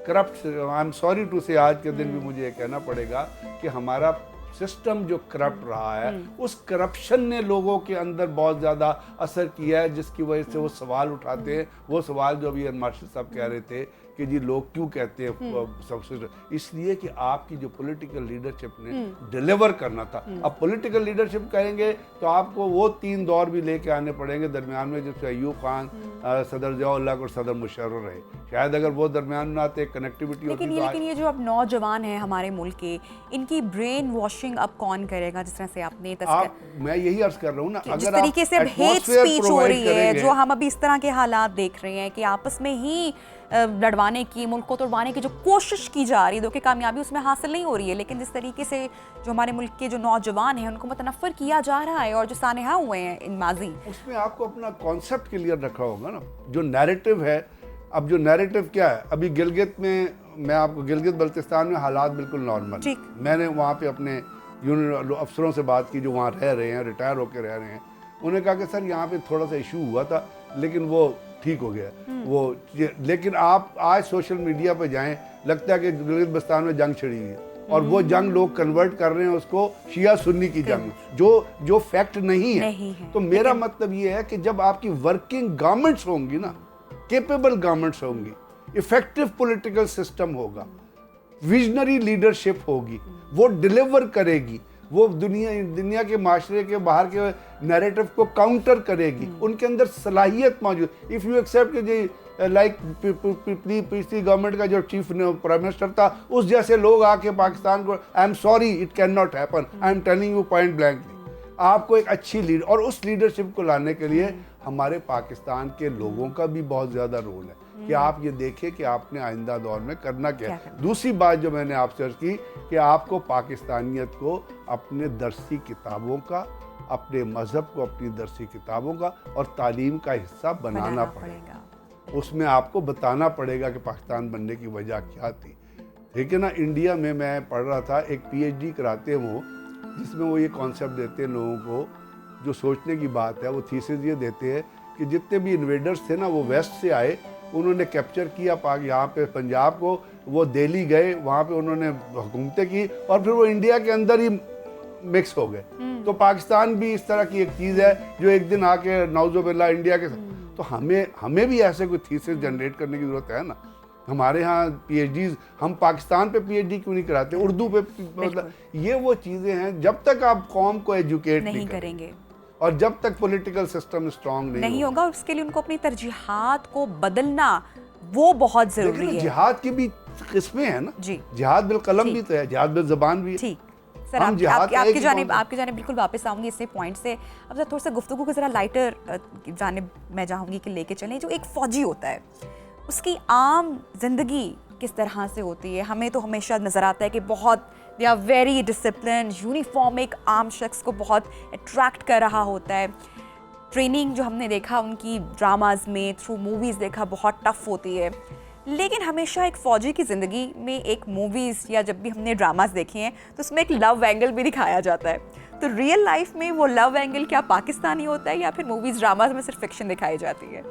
corrupt, I am sorry to say आज के दिन भी मुझे ये कहना पड़ेगा कि हमारा सिस्टम जो करप्ट रहा है, उस करप्शन ने लोगों के अंदर बहुत ज़्यादा असर किया है, जिसकी वजह से वो सवाल उठाते हैं। वो सवाल जो अभी मार्शल साहब कह रहे थे कि जी लोग क्यों कहते हैं सबसे, इसलिए कि आपकी जो पॉलिटिकल लीडरशिप ने डिलीवर करना था। अब पॉलिटिकल लीडरशिप कहेंगे तो आपको वो 3 दौर भी लेके आने पड़ेंगे दरमियान में, जैसे अयूब खान, सदर ज़िया-उल-हक और सदर मुशर्रफ रहे। शायद अगर वो दरमियान में आते, कनेक्टिविटी होती। लेकिन ये जो अब नौजवान हैं हमारे मुल्क के, इनकी ब्रेन वॉशिंग अब कौन करेगा? जिस तरह से आपने मैं यही अर्ज कर रहा हूँ ना, जिस तरीके से अब हेट स्पीच हो रही है, जो हम अभी इस तरह के हालात देख रहे हैं कि आपस में ही लड़वाने की, मुल्क को तोड़वाने की जो कोशिश की जा रही है, कि कामयाबी उसमें हासिल नहीं हो रही है, लेकिन जिस तरीके से जो हमारे मुल्क के जो नौजवान हैं उनको मुतनफ़्फ़र किया जा रहा है और जो सानेहा हुए हैं इन माजी, उसमें आपको अपना कॉन्सेप्ट क्लियर रखा होगा ना, जो नैरेटिव है। अब जो नैरेटिव क्या है, अभी गिलगित में मैं आपको गिलगित बल्तिस्तान में हालात बिल्कुल नॉर्मल। ठीक। मैंने वहाँ पे अपने यूनियन अफसरों से बात की जो वहाँ रह रहे हैं, रिटायर होकर रह रहे हैं। उन्होंने कहा कि सर यहाँ पे थोड़ा सा इशू हुआ था लेकिन वो ठीक हो गया वो। लेकिन आप आज सोशल मीडिया पे जाएं, लगता है कि गिलगित बल्तिस्तान में जंग छिड़ी हुई है और वो जंग लोग कन्वर्ट कर रहे हैं उसको शिया सुन्नी की जंग, जो फैक्ट नहीं है। तो मेरा मतलब ये है कि जब आपकी वर्किंग गवर्नमेंट्स होंगी ना, केपेबल गवर्नमेंट्स होंगी, इफेक्टिव पॉलिटिकल सिस्टम होगा, विजनरी लीडरशिप होगी, वो डिलीवर करेगी, वो दुनिया के माशरे के बाहर के नैरेटिव को काउंटर करेगी, उनके अंदर सलाहियत मौजूद। इफ़ यू एक्सेप्ट कि लाइक पिछली गवर्नमेंट का जो चीफ प्राइम मिनिस्टर था, उस जैसे लोग आके पाकिस्तान को, आई am sorry it can not happen, I am telling you point blankly. आपको एक अच्छी लीड, और उस लीडरशिप को लाने के लिए हमारे पाकिस्तान के लोगों का भी बहुत ज़्यादा रोल है कि आप ये देखें कि आपने आइंदा दौर में करना क्या है। दूसरी बात जो मैंने आपसे अर्ज़ की कि आपको पाकिस्तानियत को अपने दरसी किताबों का, अपने मज़हब को अपनी दरसी किताबों का और तालीम का हिस्सा बनाना पड़ेगा। उसमें आपको बताना पड़ेगा कि पाकिस्तान बनने की वजह क्या थी। ठीक है ना। इंडिया में मैं पढ़ रहा था, एक PhD कराते हैं वो, जिसमें वो ये कॉन्सेप्ट देते हैं लोगों को, जो सोचने की बात है, वो थीसिस ये देते हैं कि जितने भी इन्वेडर्स थे ना वो वेस्ट से आए, उन्होंने कैप्चर किया यहाँ पे पंजाब को, वो दिल्ली गए, वहाँ पे उन्होंने हुकूमतें की और फिर वो इंडिया के अंदर ही मिक्स हो गए। तो पाकिस्तान भी इस तरह की एक चीज़ है जो एक दिन आके नौजुबिल्ला इंडिया के, तो हमें भी ऐसे कोई थीसिस जनरेट करने की ज़रूरत है ना। हमारे यहाँ PhDs, हम पाकिस्तान पे PhD क्यों नहीं कराते, उर्दू पे, मतलब ये वो चीज़ें हैं। जब तक आप कौम को एजुकेट नहीं करेंगे और जब तक पॉलिटिकल सिस्टम स्ट्रांग नहीं होगा, उसके लिए उनको अपनी तरजीहात को बदलना वो बहुत जरूरी है। जिहाद की भी किस्में हैं ना जी। जिहाद बिल कलम भी तो है, जिहाद बिल ज़बान भी है। ठीक सर, आपकी जानिब बिल्कुल वापस आऊंगी इस पॉइंट से। अब जरा थोड़ा सा गुफ्तगू को जरा लाइटर जानिब मैं चाहूँगी कि लेके चलें। जो एक फ़ौजी होता है उसकी आम जिंदगी किस तरह से होती है? हमें तो हमेशा नज़र आता है कि बहुत they are very discipline, uniform एक आम शख्स को बहुत अट्रैक्ट कर रहा होता है। ट्रेनिंग जो हमने देखा उनकी ड्रामाज में, थ्रू मूवीज़ देखा, बहुत टफ होती है। लेकिन हमेशा एक फ़ौजी की ज़िंदगी में, एक मूवीज़ या जब भी हमने ड्रामाज देखे हैं तो उसमें एक लव एंगल भी दिखाया जाता है। तो रियल लाइफ में वो लव एंगल क्या पाकिस्तानी होता है या फिर मूवीज़ ड्रामाज में सिर्फ फिक्शन दिखाई जाती है?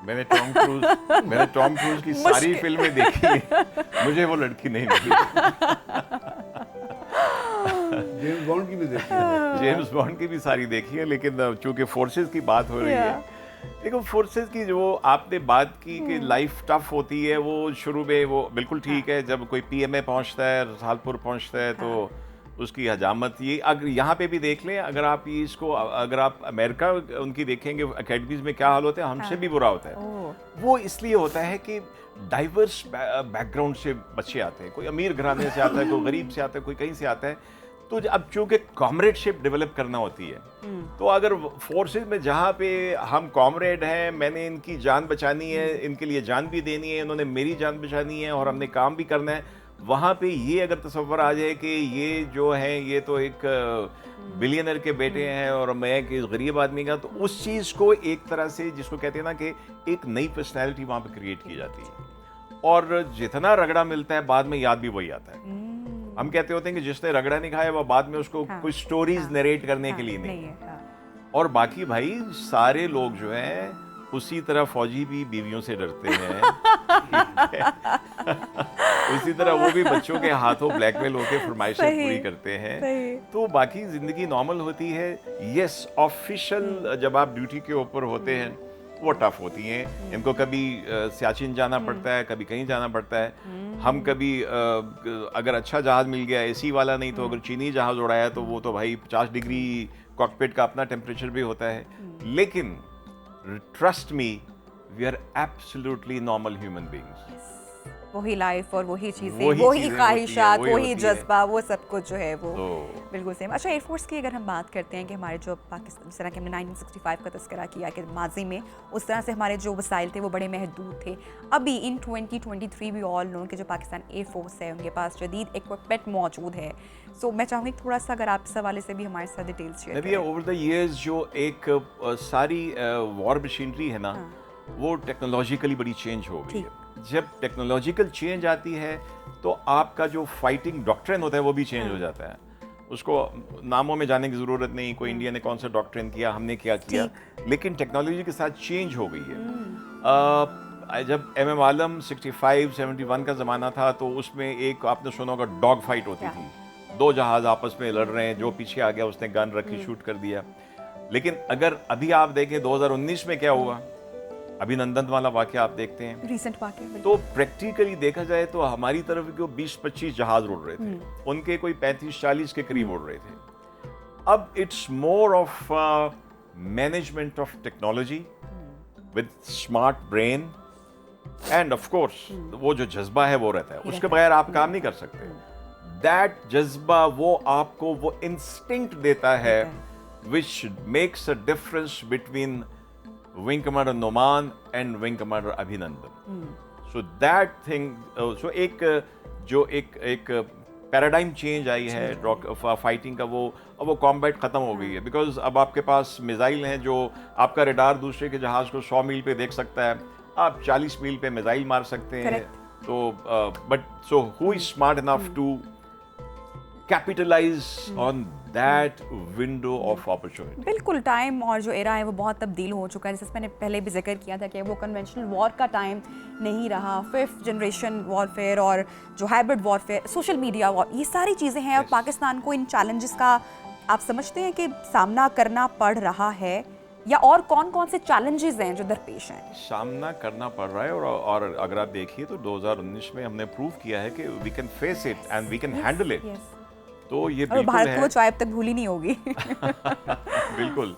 मैंने टॉम क्रूज की सारी फिल्में देखी है, मुझे वो लड़की नहीं मिली। जेम्स बॉन्ड की भी देखी है, जेम्स बॉन्ड की भी सारी देखी है, लेकिन चूंकि फोर्सेस की बात हो रही है, देखो फोर्सेस की जो आपने बात की कि लाइफ टफ होती है, वो शुरू में वो बिल्कुल ठीक है। जब कोई PMA पहुंचता है, रसालपुर पहुंचता है, तो उसकी हजामत, ये अगर यहाँ पे भी देख लें, अगर आप ये इसको, अगर आप अमेरिका उनकी देखेंगे एकेडमीज में क्या हाल होता है, हमसे भी बुरा होता है। वो इसलिए होता है कि डाइवर्स बैकग्राउंड से बच्चे आते हैं, कोई अमीर घराने से आता है, कोई गरीब से आता है, कोई कहीं से आता है। तो अब चूंकि कॉमरेडशिप डेवलप करना होती है, तो अगर फोर्सेस में जहाँ पे हम कॉमरेड हैं, मैंने इनकी जान बचानी है, इनके लिए जान भी देनी है, इन्होंने मेरी जान बचानी है और हमने काम भी करना है, वहाँ पे ये अगर तसव्वुर आ जाए कि ये जो है ये तो एक बिलियनर के बेटे हैं और मैं एक गरीब आदमी का, तो उस चीज़ को एक तरह से, जिसको कहते हैं ना कि एक नई पर्सनैलिटी वहाँ पे क्रिएट की जाती है। और जितना रगड़ा मिलता है बाद में याद भी वही आता है। हम कहते होते हैं कि जिसने रगड़ा नहीं खाया वो बाद में उसको कुछ स्टोरीज नरेट करने के लिए नहीं है। और बाकी भाई सारे लोग जो हैं उसी तरह फौजी भी बीवियों से डरते हैं। उसी तरह वो भी बच्चों के हाथों ब्लैकमेल होकर फरमाइशें पूरी करते हैं। तो बाकी जिंदगी नॉर्मल होती है। यस, ऑफिशियल जब आप ड्यूटी के ऊपर होते हैं वो टफ होती हैं। इनको कभी सियाचिन जाना पड़ता है, कभी कहीं जाना पड़ता है। हम कभी अगर अच्छा जहाज मिल गया एसी वाला, नहीं तो अगर चीनी जहाज उड़ाया तो वो तो भाई 50 डिग्री कॉकपिट का अपना टेम्परेचर भी होता है। लेकिन trust me, we are absolutely normal human beings. वही लाइफ और वही चीजें, वही ख्वाहिशात, वही जज्बा, वो सब कुछ जो है वो बिल्कुल सेम। अच्छा, एयरफोर्स की अगर हम बात करते हैं कि हमारे जो पाकिस्तान, जिस तरह कि हमने 1965 का तस्करा किया कि माजी में उस तरह से हमारे जो वसाइल थे वो बड़े महदूद थे। अभी इन 2023 भी ऑल नो कि जो पाकिस्तान एयरफोर्स है उनके पास जदीद इक्विपमेंट मौजूद है। सो मैं चाहूँगी थोड़ा सा अगर आप इस हवाले से भी हमारे साथ डिटेल्स शेयर करें। ओवर द ईयर्स जो एक सारी वॉर मशीनरी है ना, वो टेक्नोलॉजिकली बड़ी चेंज हो गई है। जब टेक्नोलॉजिकल चेंज आती है तो आपका जो फाइटिंग डॉक्ट्रिन होता है वो भी चेंज हो जाता है। उसको नामों में जाने की ज़रूरत नहीं, कोई इंडिया ने कौन सा डॉक्ट्रिन किया, हमने क्या किया, लेकिन टेक्नोलॉजी के साथ चेंज हो गई है। जब एम आलम 65-71 का ज़माना था तो उसमें एक आपने सुना होगा डॉग फाइट होती थी, दो जहाज आपस में लड़ रहे हैं, जो पीछे आ गया उसने गन रखी, शूट कर दिया। लेकिन अगर अभी आप देखें 2019 में क्या हुआ, अभिनंदन वाला वाकया आप देखते हैं, रीसेंट वाकया, तो प्रैक्टिकली देखा जाए तो हमारी तरफ के 20-25 जहाज उड़ रहे थे, उनके कोई 35-40 के करीब उड़ रहे थे। अब it's more of management of technology with smart brain end of course वो जो जज्बा है वो रहता है, उसके बगैर आप काम नहीं कर सकते। दैट जज्बा वो आपको वो इंस्टिंक्ट देता है which makes a difference between Wing Commander Noman and Wing Commander Abhinandan. So that thing, so एक पैराडाइम चेंज आई है फाइटिंग का, अब वो कॉम्बैट खत्म हो गई है, बिकॉज अब आपके पास मिसाइल हैं जो आपका रडार दूसरे के जहाज को 100 मील पे देख सकता है, आप 40 मील पे मिसाइल मार सकते हैं। तो but so who is smart enough to capitalise on that window of opportunity. बिल्कुल, टाइम और जो एरा है वो बहुत तब्दील हो चुका है, जैसे मैंने पहले भी जिक्र किया था कि वो कन्वेंशनल वॉर का टाइम नहीं रहा, 5th जनरेशन वॉरफेयर और जो hybrid warfare, social media war, ये सारी चीज़ें हैं। अब पाकिस्तान को इन चैलेंजेस का आप समझते हैं कि सामना करना पड़ रहा है, या और कौन कौन से चैलेंजेस हैं जो दरपेश हैं? सामना करना पड़ रहा है, और अगर आप देखिए तो 2019 में हमने प्रूव किया है कि we can face it and we can handle it. तो ये बिल्कुल भारत है, को चाय अब तक भूली नहीं होगी। बिल्कुल,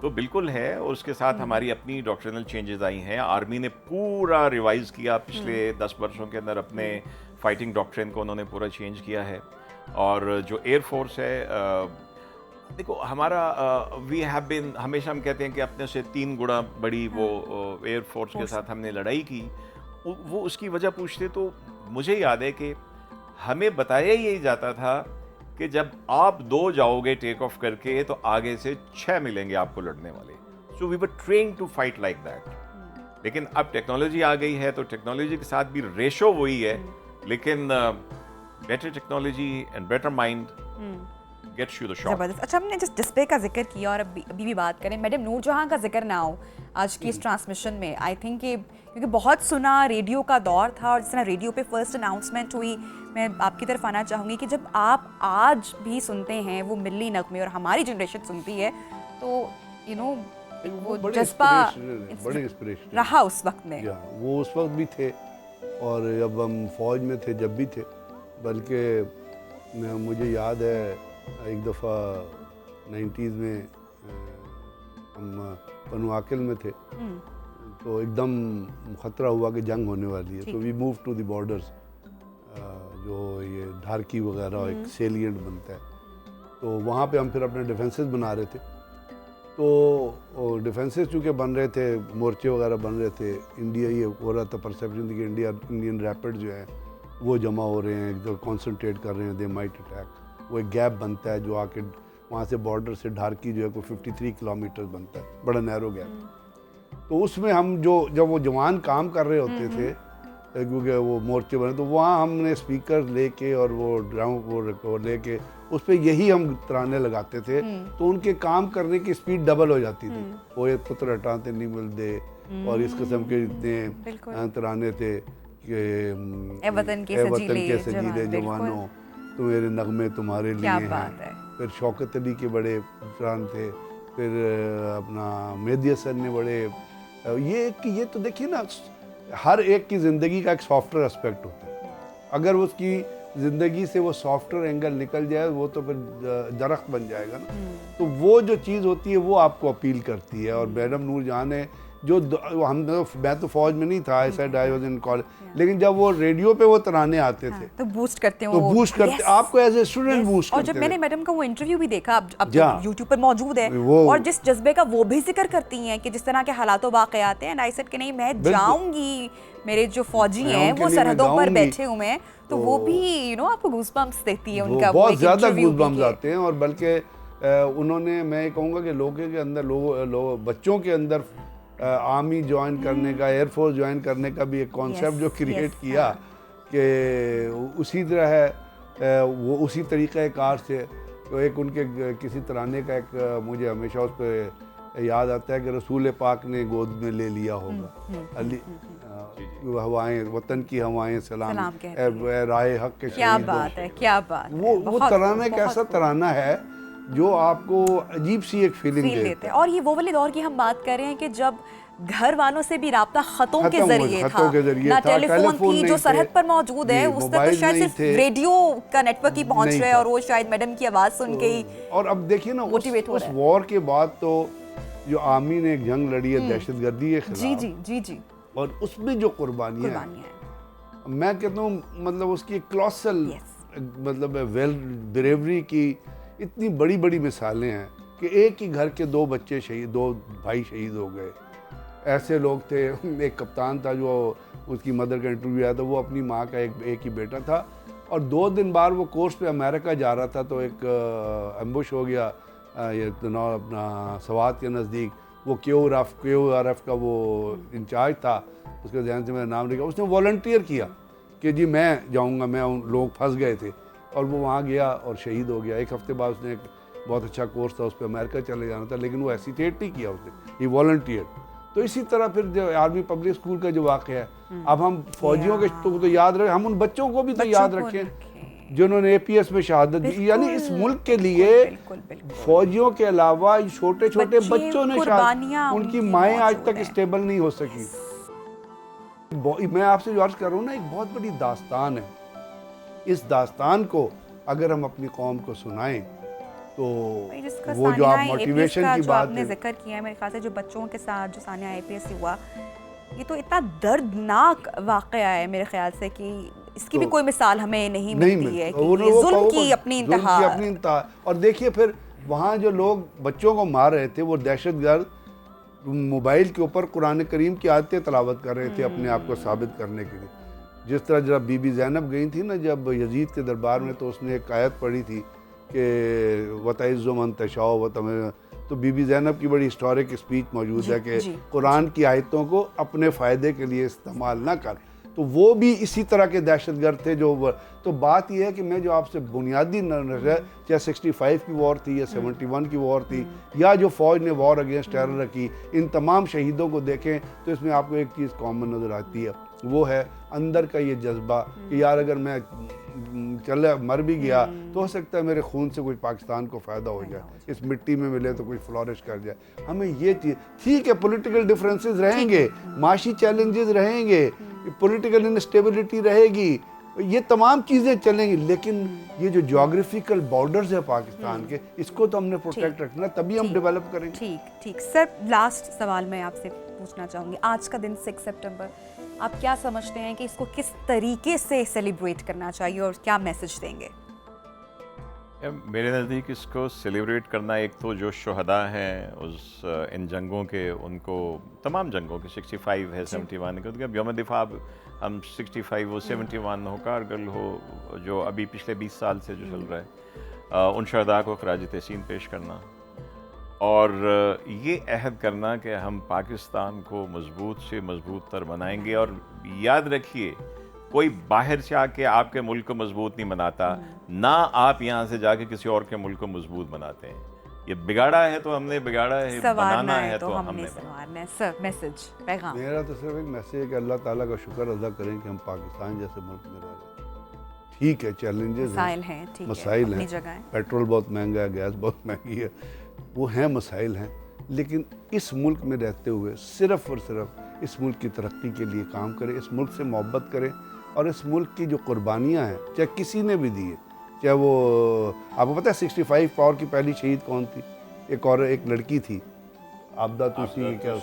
तो बिल्कुल है। और उसके साथ हमारी अपनी डॉक्ट्रिनल चेंजेस आई हैं। आर्मी ने पूरा रिवाइज किया पिछले 10 वर्षों के अंदर, अपने फाइटिंग डॉक्ट्रिन को उन्होंने पूरा चेंज किया है। और जो एयरफोर्स है, देखो हमारा वी हैव बीन, हमेशा हम कहते हैं कि अपने से 3 गुना बड़ी वो एयरफोर्स के साथ हमने लड़ाई की। वो उसकी वजह पूछते तो मुझे याद है कि हमें बताया यही जाता था कि जब आप 2 जाओगे टेक ऑफ करके तो आगे से 6 मिलेंगे आपको लड़ने वाले। So we were trained to fight like that. लेकिन अब टेक्नोलॉजी आ गई है तो टेक्नोलॉजी के साथ भी रेशो वही है, लेकिन better technology and better mind gets you the shot. जबरदस्त। अच्छा, हमने जिस डिस्प्ले का जिक्र किया और अभी भी बात करें, मैडम नूरजहां का जिक्र ना हो आज की इस ट्रांसमिशन में, आई थिंक कि क्योंकि बहुत सुना रेडियो का दौर था, और जिस तरह रेडियो पे फर्स्ट अनाउंसमेंट हुई, मैं आपकी तरफ आना चाहूँगी कि जब आप आज भी सुनते हैं वो मिली नगमे और हमारी जनरेशन सुनती है, तो यू नो वो जज्बा बड़े इंस्पिरेशन रहा उस वक्त में। वो उस वक्त भी थे, और जब हम फौज में थे जब भी थे। बल्कि मुझे याद है एक दफ़ा 90s में हम पनुआकिल में थे, तो एकदम ख़तरा हुआ कि जंग होने वाली है, तो we move to the borders, जो ये धारकी वगैरह एक सेलिएंट बनता है, तो वहाँ पे हम फिर अपने डिफेंसेस बना रहे थे। तो डिफेंसेस चूँकि बन रहे थे, मोर्चे वगैरह बन रहे थे, इंडिया ये हो रहा था, परसेप्शन थी कि इंडियन रैपिड जो है वो जमा हो रहे हैं, जो कॉन्सनट्रेट कर रहे हैं, दे माइट अटैक। वो एक गैप बनता है जो आके वहाँ से बॉर्डर से ढारकी जो है कोई 53 किलोमीटर बनता है, बड़ा नैरो गैप। तो उसमें हम जब वो जवान काम कर रहे होते थे, क्योंकि वो मोर्चे बने, तो वहाँ हमने स्पीकर लेके और वो ड्राम वो लेके उस पर यही हम तराने लगाते थे, तो उनके काम करने की स्पीड डबल हो जाती थी। वो ये पुत्र हटाते नहीं मिलते और इस किस्म के इतने तराने थे कि वतन के सजीले जवानों, तो मेरे नगमे तुम्हारे लिए हैं। फिर शौकत अली के बड़े तरान थे, फिर अपना मेहदी हसन ने बड़े, ये तो देखिए ना, हर एक की ज़िंदगी का एक सॉफ्टवेयर एस्पेक्ट होता है। अगर उसकी ज़िंदगी से वो सॉफ्टवेयर एंगल निकल जाए, वो तो फिर दरख्त बन जाएगा ना। तो वो जो चीज़ होती है वो आपको अपील करती है। और मैडम नूरजहां ने जो मैं तो फौज में नहीं था, I said I was in college, लेकिन जब वो रेडियो पे वो तराने आते थे तो बूस्ट करते हैं, तो बूस्ट करते आपको एज ए स्टूडेंट बूस्ट करते। और जब मैंने मैडम का वो इंटरव्यू भी देखा, अब यूट्यूब पर मौजूद है, और जिस जज्बे का वो भी जिक्र करती हैं कि जिस तरह के हालात वाक़यात हैं, एंड आई सेड कि नहीं मैं जाऊंगी, मेरे जो फौजी हैं वो सरहदों पर बैठे हुए हैं, तो वो भी यू नो आपको गूज़बम्प्स देती है उनका, बहुत ज़्यादा गूज़बम्प्स आते हैं। और बल्कि उन्होंने, मैं कहूँगा कि लोगों के अंदर, बच्चों के अंदर आर्मी ज्वाइन करने का, एयरफोर्स ज्वाइन करने का भी एक कॉन्सेप्ट जो क्रिएट किया कि उसी तरह है वो उसी तरीक़े कार से। तो एक उनके किसी तराने का एक मुझे हमेशा उस पर याद आता है कि रसूल पाक ने गोद में ले लिया होगा अली हवाएं, वतन की हवाएं सलाम राय हक के। क्या बात है, क्या बात है। वो तराना एक ऐसा तराना है जो आपको अजीब सी एक फीलिंग देता है। और ये वो वाले दौर की हम बात कर रहे हैं कि जब घर वालों से भी राब्ता खतों के जरिए था, ना टेलीफोन की जो सरहद पर मौजूद है उस तक तो शायद सिर्फ रेडियो का नेटवर्क ही पहुंच रहा है और वो शायद मैडम की आवाज़ सुन के ही। और अब देखिए ना उस वॉर के बाद तो जो आर्मी ने एक जंग लड़ी है दहशतगर्दी के खिलाफ, जी जी जी जी, और उसमें जो कुर्बानियाँ हैं, मैं कहता हूँ मतलब उसकी क्लॉसल मतलब वेल ब्रेवरी की इतनी बड़ी बड़ी मिसालें हैं कि एक ही घर के 2 बच्चे शहीद, 2 भाई शहीद हो गए। ऐसे लोग थे, एक कप्तान था जो उसकी मदर का इंटरव्यू आया था, वो अपनी माँ का एक ही बेटा था और 2 दिन बाद वो कोर्स पे अमेरिका जा रहा था तो एक एम्बुश हो गया ये अपना सवात के नज़दीक। वो क्यू आर एफ का वो इंचार्ज था, उसके ध्यान से मेरा नाम लिखा, उसने वॉलंटियर किया कि जी मैं जाऊँगा, मैं उन लोग फंस गए थे और वो वहाँ गया और शहीद हो गया। 1 हफ्ते बाद उसने एक बहुत अच्छा कोर्स था, उस पर अमेरिका चले जाना था, लेकिन वो हेसिटेट नहीं किया उसने, ये वॉलंटियर। तो इसी तरह फिर जो आर्मी पब्लिक स्कूल का जो वाक़या है, अब हम फौजियों के तो याद रखें, हम उन बच्चों को भी तो याद रखें जिन्होंने APS में शहादत दी। यानी इस मुल्क के लिए फौजियों के अलावा छोटे छोटे बच्चों ने उनकी माएँ आज तक स्टेबल नहीं हो सकी। मैं आपसे जो अर्ज कर रहा हूँ ना, एक बहुत बड़ी दास्तान है। इस दास्तान को अगर हम अपनी कौम को सुनाएं तो वो जो आप मोटिवेशन की बात आपने जिक्र किया है, मेरे ख्याल से जो बच्चों के साथ जो सानिया APS हुआ, ये तो इतना दर्दनाक वाक़या है मेरे ख्याल से कि इसकी भी कोई मिसाल हमें नहीं मिलती है कि ये जुल्म की अपनी इंतहा। और देखिए फिर वहाँ जो लोग बच्चों को मार रहे थे वो दहशतगर्द मोबाइल के ऊपर कुरान करीम की आयतें तिलावत कर रहे थे अपने आप को साबित करने के लिए। जिस तरह जब बीबी ज़ैनब गई थी ना जब यजीद के दरबार में, तो उसने एक आयत पढ़ी थी कि वतइज़्ज़ु मन तशाओ वतम, तो बीबी ज़ैनब की बड़ी हिस्टोरिक स्पीच मौजूद है कि कुरान की आयतों को अपने फ़ायदे के लिए इस्तेमाल ना कर। तो वो भी इसी तरह के दहशतगर्द थे जो। तो बात यह है कि मैं जो आपसे बुनियादी नज़र, चाहे 65 की वॉर थी या 71 की वॉर थी या जो फ़ौज ने वॉर अगेंस्ट टेरर रखी, इन तमाम शहीदों को देखें तो इसमें आपको एक चीज़ कॉमन नज़र आती है, वो है अंदर का ये जज्बा कि यार अगर मैं चले मर भी गया तो हो सकता है मेरे खून से कोई पाकिस्तान को फ़ायदा हो जाए, इस मिट्टी में मिले तो कोई फ्लॉरिश कर जाए। हमें ये चीज़, ठीक है पॉलिटिकल डिफरेंसेस रहेंगे, माशी चैलेंजेस रहेंगे, पॉलिटिकल इंस्टेबिलिटी रहेगी, ये तमाम चीज़ें चलेंगी, लेकिन ये जो ज्योग्राफिकल बॉर्डर्स है पाकिस्तान के, इसको तो हमने प्रोटेक्ट रखना, तभी हम डेवलप करेंगे। ठीक ठीक सर, लास्ट सवाल मैं आपसे पूछना चाहूँगी, आज का दिन 6 सितंबर आप क्या समझते हैं कि इसको किस तरीके से सेलिब्रेट करना चाहिए और क्या मैसेज देंगे? मेरे नज़दीक इसको सेलिब्रेट करना, एक तो जो शुहदा हैं उस इन जंगों के, उनको तमाम जंगों के 65 है 71 के, यौम दिफा हम 65 हो 71 हो, कारगिल हो, जो अभी पिछले 20 साल से जो चल रहा है, उन शुहदा को खराज तहसीन पेश करना और ये अहद करना कि हम पाकिस्तान को मजबूत से मजबूत तर बनाएंगे। और याद रखिए, कोई बाहर से आके आपके मुल्क को मजबूत नहीं बनाता, ना आप यहाँ से जाके किसी और के मुल्क को मजबूत बनाते हैं। ये बिगाड़ा है तो हमने बिगाड़ा है, बनाना है तो हमने संवारना है। सर मैसेज, पैगाम। मेरा तो सिर्फ एक मैसेज है कि अल्लाह ताला का शुक्र अदा करें कि हम पाकिस्तान जैसे मुल्क में रह रहे हैं। ठीक है चैलेंजेस हैं, मसाइल हैं, पेट्रोल बहुत महंगा है, गैस बहुत महंगी है, वो हैं मसाइल हैं, लेकिन इस मुल्क में रहते हुए सिर्फ़ और सिर्फ इस मुल्क की तरक्की के लिए काम करें, इस मुल्क से मोहब्बत करें और इस मुल्क की जो कुर्बानियाँ हैं, चाहे किसी ने भी दी है, चाहे वो आपको पता है 65 पावर की पहली शहीद कौन थी? एक लड़की थी, आबदा तूसी, क्या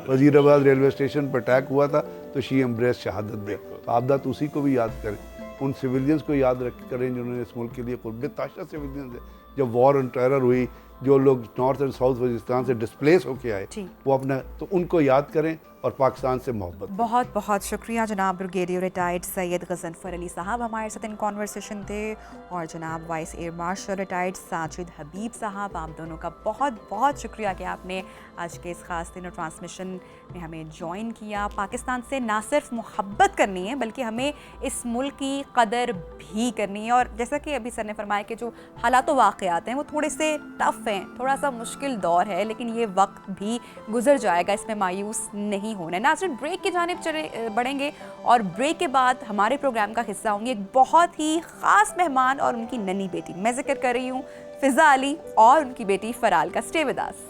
वज़ीराबाद रेलवे स्टेशन पर अटैक हुआ था तो शी एम्ब्रेस शहादत दे। तो आबदा तूसी को भी याद करें, उन सिविलियंस को याद करें जिन्होंने इस मुल्क के लिए बेताशा सिविलियंस है, जब वॉर ऑन टेरर हुई, जो लोग नॉर्थ एंड साउथ वजीरिस्तान से डिस्प्लेस होके आए, जी। वो अपना, तो उनको याद करें और पाकिस्तान से मोहब्बत। बहुत बहुत शुक्रिया जनाब ब्रिगेडियर रिटायर्ड सैयद गजनफर अली साहब हमारे साथ इन कॉन्वर्सेशन थे, और जनाब vice air marshal retired Sajid Habib sahab, आप दोनों का बहुत बहुत शुक्रिया कि आपने आज के इस खास दिन और ट्रांसमिशन में हमें ज्वाइन किया। पाकिस्तान से ना सिर्फ मोहब्बत करनी है बल्कि हमें इस मुल्क की कदर भी करनी है, और जैसा कि अभी सर ने फरमाया कि जो हालात व वाक़यात हैं वो थोड़े से टफ़ हैं, थोड़ा सा मुश्किल दौर है, लेकिन ये वक्त भी गुजर जाएगा, इसमें मायूस नहीं होना है। नाज़रीन, ब्रेक की जानिब बढ़ेंगे और ब्रेक के बाद हमारे प्रोग्राम का हिस्सा होंगे एक बहुत ही ख़ास मेहमान और उनकी नन्ही बेटी। मैं जिक्र कर रही हूँ फ़िज़ा अली और उनकी बेटी फ़राल का। Stay with us.